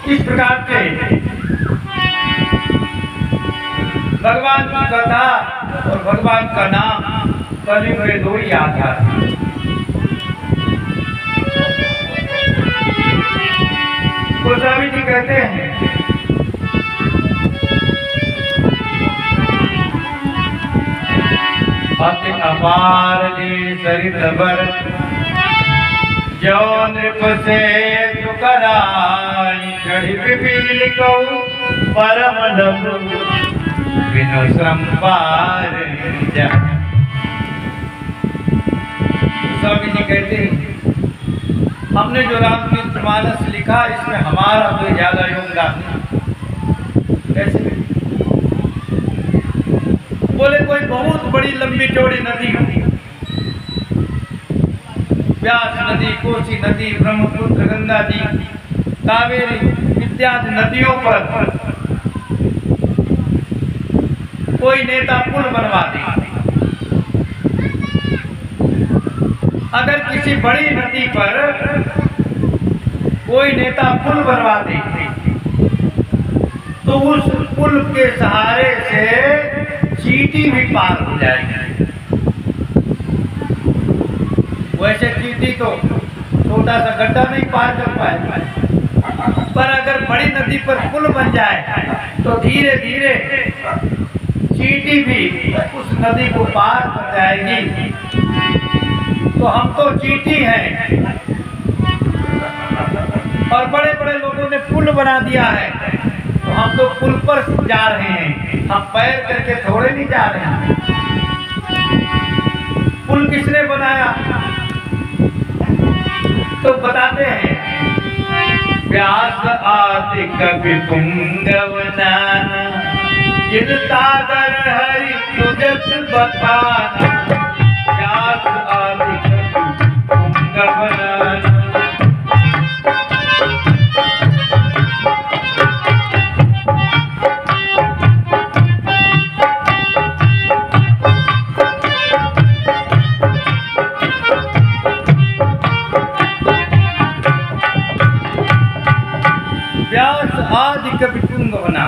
इस प्रकार से भगवान की कथा और भगवान का नाम कलयुग में दो ही आधार है। गोस्वामी जी कहते हैं अति अपार जी सरित भर जौन से तुकराई चढ़ी पिपील को परम लघु बिनु संपार जा। स्वामी जी कहते हैं हमने जो रामचरितमानस लिखा इसमें हमारा कोई ज्यादा योगदान नहीं। कैसे? बोले कोई बहुत बड़ी लंबी चौड़ी नदी होती, व्यास नदी, कोसी नदी, ब्रह्मपुत्र, गंगा जी, कावेरी इत्यादि नदियों पर कोई नेता पुल बनवा दे। अगर किसी बड़ी नदी पर कोई नेता पुल बनवा दे तो उस पुल के सहारे से चींटी भी पार हो जाएगी। वैसे चींटी तो छोटा सा गड्ढा नहीं पार कर पाए, पर अगर बड़ी नदी पर पुल बन जाए तो धीरे धीरे चींटी भी उस नदी को पार कर जाएगी। तो हम तो चींटी हैं और बड़े बड़े लोगों ने पुल बना दिया है, तो हम तो पुल पर जा रहे हैं, हम पैर करके थोड़े नहीं जा रहे हैं। पुल किसने बनाया? तो बताते हैं व्यास आदि कवि पुंगवना जिन सागर हरि तुझस बखाना। व्यास आदि कवि पुंगवना आदि कवि पुंगवना।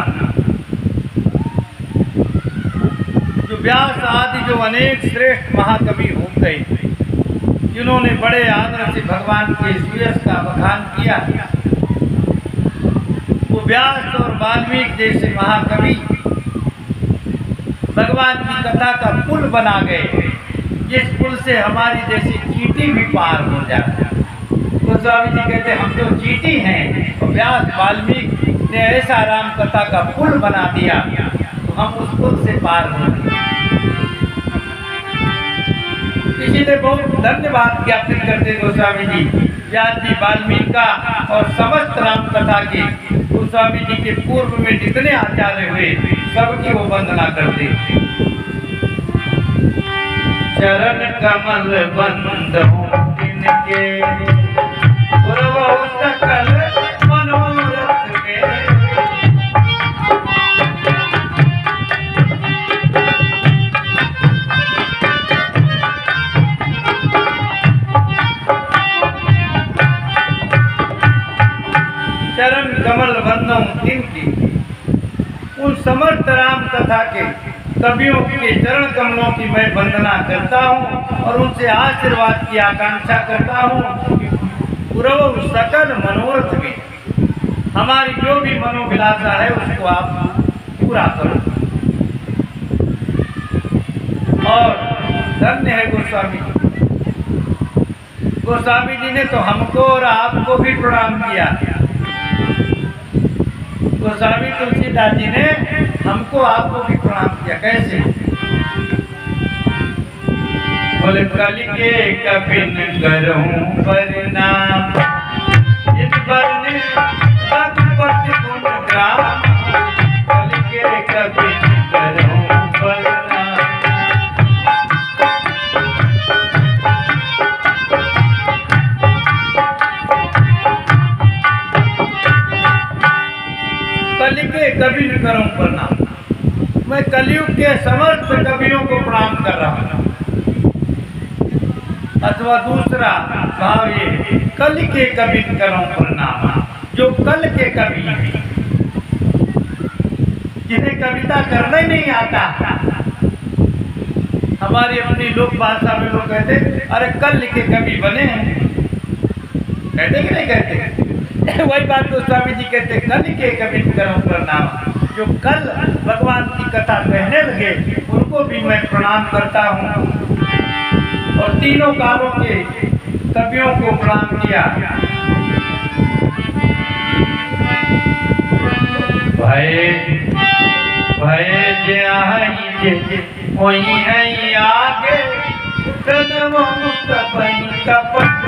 जो व्यास आदि जो अनेक श्रेष्ठ महाकवि हो गए, जिन्होंने बड़े आदर से भगवान के सुयश का बखान किया, वो व्यास और वाल्मीकि जैसे महाकवि भगवान की कथा का पुल बना गए, जिस पुल से हमारी जैसी चींटी भी पार हो जाए। तो स्वामी जी कहते हम तो चींटी हैं और व्यास वाल्मीकि ने ऐसा राम कथा का पुल बना दिया, तो हम उस पुल से पार हो गए। इसीलिए बहुत धन्यवाद ज्ञापित करते गोस्वामी जी, व्यास जी, वाल्मीकि का और समस्त राम कथा के गोस्वामी जी के पूर्व में जितने आचार्य हुए सबकी वो वंदना करते। चरण कमल बंदहु इनके सकल मनोरथ में। चरण कमल बंदहु इनकी, उन समर्थ राम कथा के कवियों के चरण कमलों की मैं वंदना करता हूँ और उनसे आशीर्वाद की आकांक्षा करता हूँ। पूर्व सकल मनोरथ में, हमारी जो भी मनोभिलाषा है उसको आप पूरा करो। और धन्य है गोस्वामी जी, गोस्वामी जी ने तो हमको और आपको भी प्रणाम किया। गोस्वामी तुलसीदास जी ने हमको आपको भी प्रणाम किया। कैसे? बोले कल के कपिन करहूं परिणाम, इस बरने पति गुण ग्राम। कल के कपिन करहूं परिणाम, कल के कवि न करूं प्रणाम। मैं कलयुग के समस्त कवियों को प्रणाम कर रहा हूं। अथवा दूसरा भाव ये, कल के कवि न करूं प्रणाम, जो कल के कवि हैं, जिन्हें कविता करना ही नहीं आता। हमारी अपनी लोक भाषा में लोग कहते अरे कल के कवि बने हैं, कहते कि नहीं कहते? वही बात तो स्वामी जी कहते कल के कवि करो प्रणाम। जो कल भगवान की कथा कहने लगे उनको भी मैं प्रणाम करता हूँ, और तीनों कालों के कवियों को प्रणाम किया। वही है आगे कपट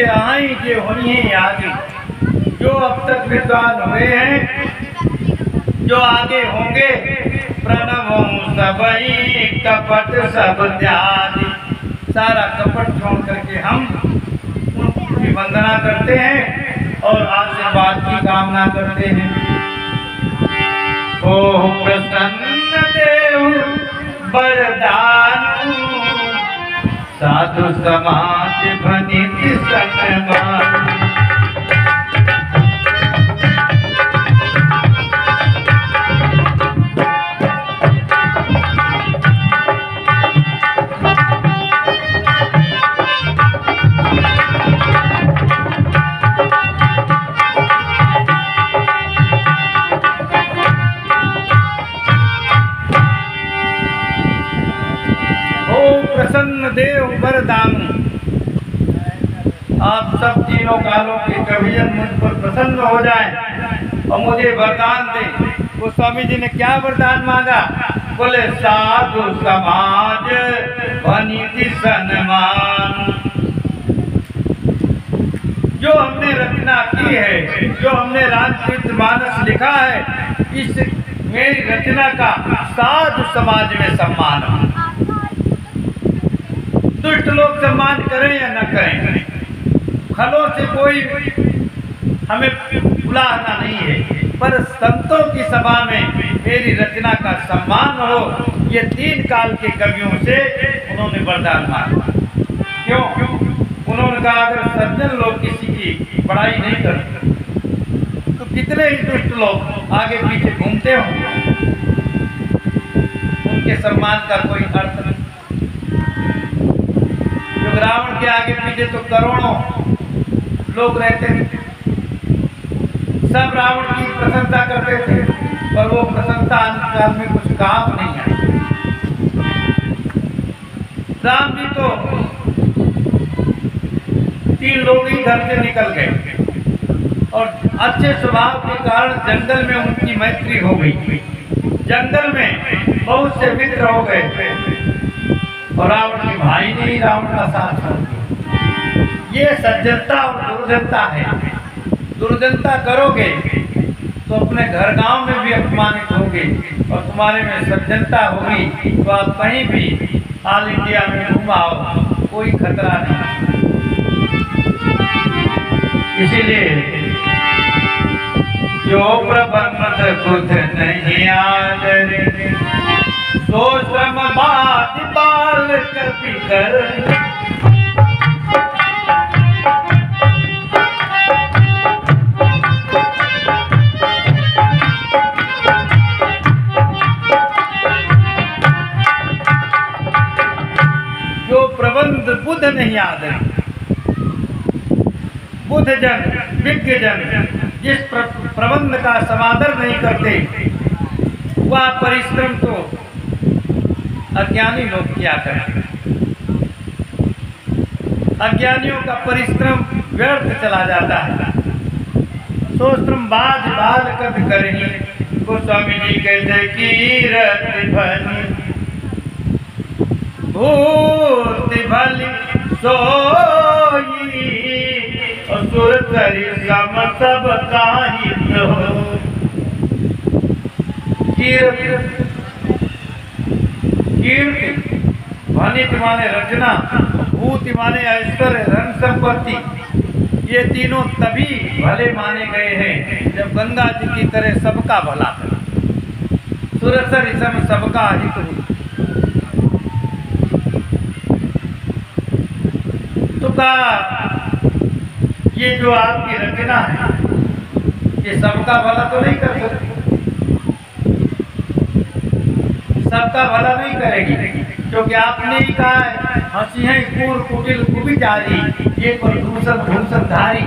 आई जे हुई है आगे, जो अब तक विद्वान हुए हैं, जो आगे होंगे, प्रणव सबई कपट सब त्यागी। सारा कपट छोड़ करके हम उनकी वंदना करते हैं और आशीर्वाद की कामना करते हैं। ओ प्रसन्न देव वरदान, साधु समाज भनित सन्मान। प्रसन्न देव वरदान, आप सब तीनों कालों के कवियन मुझ पर प्रसन्न हो जाएं और मुझे वरदान दें। वो स्वामी जी ने क्या वरदान मांगा? बोले साधु समाज भनित सन्मान। जो हमने रचना की है, जो हमने रामचरितमानस लिखा है, इस मेरी रचना का साधु समाज में सम्मान हो। दुष्ट लोग सम्मान करें या न करें, खलों से कोई हमें बुलाना नहीं है, पर संतों की सभा में मेरी रचना का सम्मान हो, ये तीन काल के कवियों से उन्होंने वरदान मांगा। क्यों? उन्होंने कहा अगर सज्जन लोग किसी की बड़ाई नहीं करते तो कितने ही दुष्ट लोग आगे पीछे घूमते होंगे, उनके सम्मान का कोई अर्थ नहीं। रावण के आगे पीछे तो करोड़ों लोग रहते थे, सब रावण की प्रशंसा करते थे, पर वो प्रशंसा अंतकाल में कुछ काम नहीं आई। राम जी तो 3 लोग ही घर से निकल गए और अच्छे स्वभाव के कारण जंगल में उनकी मैत्री हो गई। जंगल में बहुत से मित्र हो गए और रावण के भाई ने ही रावण का साथ छोड़ दिया। ये सज्जनता और दुर्जनता है। दुर्जनता करोगे तो अपने घर गांव में भी अपमानित होगे, और तुम्हारे में सज्जनता होगी तो आप कहीं भी ऑल इंडिया में घुमाओ, कोई खतरा नहीं। इसीलिए जो प्रबंध बुध नहीं आदरे, सो श्रम बात बाल कपि कर। जो प्रबंध बुध नहीं आदरे, बुध जन विज्ञ जन जिस प्रबंध का समादर नहीं करते, वह परिश्रम तो अज्ञानी लोग क्या करें। अज्ञानियों का परिश्रम व्यर्थ चला जाता है। सोश्रम बाज बाल कभी करही, गोस्वामी जी कहते कीरत भली भूति भली सोई, असुर करी सम सब काहित हो। कीर्ति, कीर्ति ध्वनित माने रचना, भूति माने ऐश्वर्य धन संपत्ति, ये तीनों तभी भले माने गए हैं जब गंगा जी की तरह सबका भला करे। सुरसर इसम सबका हित हुई। तो कहा ये जो आपकी रचना है ये सबका भला तो नहीं कर सकती, सबका भला नहीं करेगी, क्योंकि आपने ही कहा है हंसी है कूर कुटिल कुबिचारी ये प्रदूषण भूषणधारी।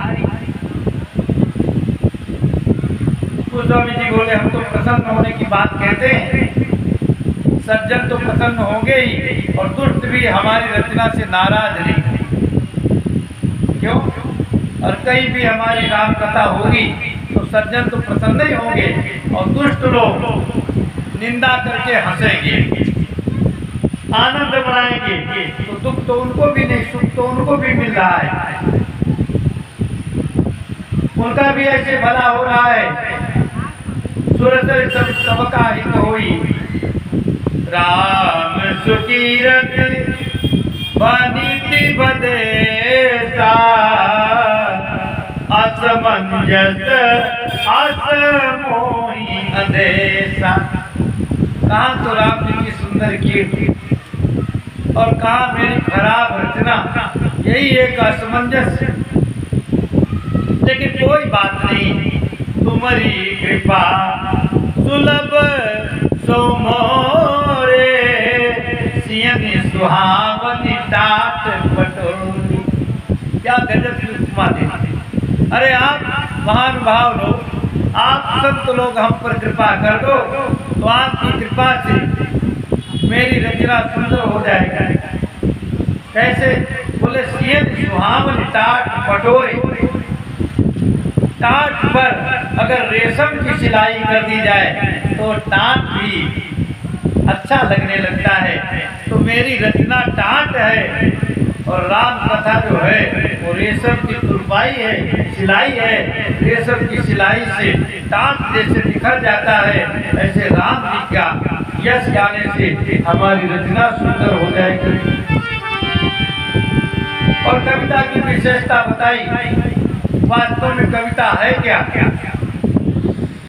स्वामी जी बोले हम तो प्रसन्न होने की बात कहते हैं, सज्जन तो प्रसन्न होंगे ही और दुष्ट भी हमारी रचना से नाराज नहीं। क्यों? और कहीं भी हमारी राम कथा होगी तो सज्जन तो प्रसन्न ही होंगे और दुष्ट लोग निंदा करके हंसेंगे, आनंद मनाएंगे। तो दुख तो उनको भी नहीं, सुख तो उनको भी मिल रहा है, उनका भी ऐसे भला हो रहा है। सुरसर सबका हित होई, राम सुकीरत बनीति बदेसा, असमंजस असमोही अंदेशा। कहाँ तो राम जी की सुंदर कीर्ति और कहाँ मेरी खराब रचना, यही एक असमंजस। लेकिन कोई बात नहीं, तुम्हारी कृपा सुलभ सो मोरे, सियनि सुहावनी टाट पटोरी। क्या गजब की उपमा देती। अरे आप महानुभाव लोग, आप संत लोग हम पर कृपा कर दो तो आपकी कृपा से मेरी रचना सुंदर हो जाएगा। कैसे? बोले सियनि सुहावनी टाट पटोरे। टाट पर अगर रेशम की सिलाई कर दी जाए तो टाट भी अच्छा लगने लगता है। तो मेरी रचना टाट है और राम कथा जो है वो रेशम की तुरपाई है, सिलाई है। रेशम की सिलाई से टाट जैसे निखर जाता है, ऐसे राम जी का यश गाने से हमारी रचना सुंदर हो जाएगी। और कविता की विशेषता बताई। वास्तव में कविता है क्या?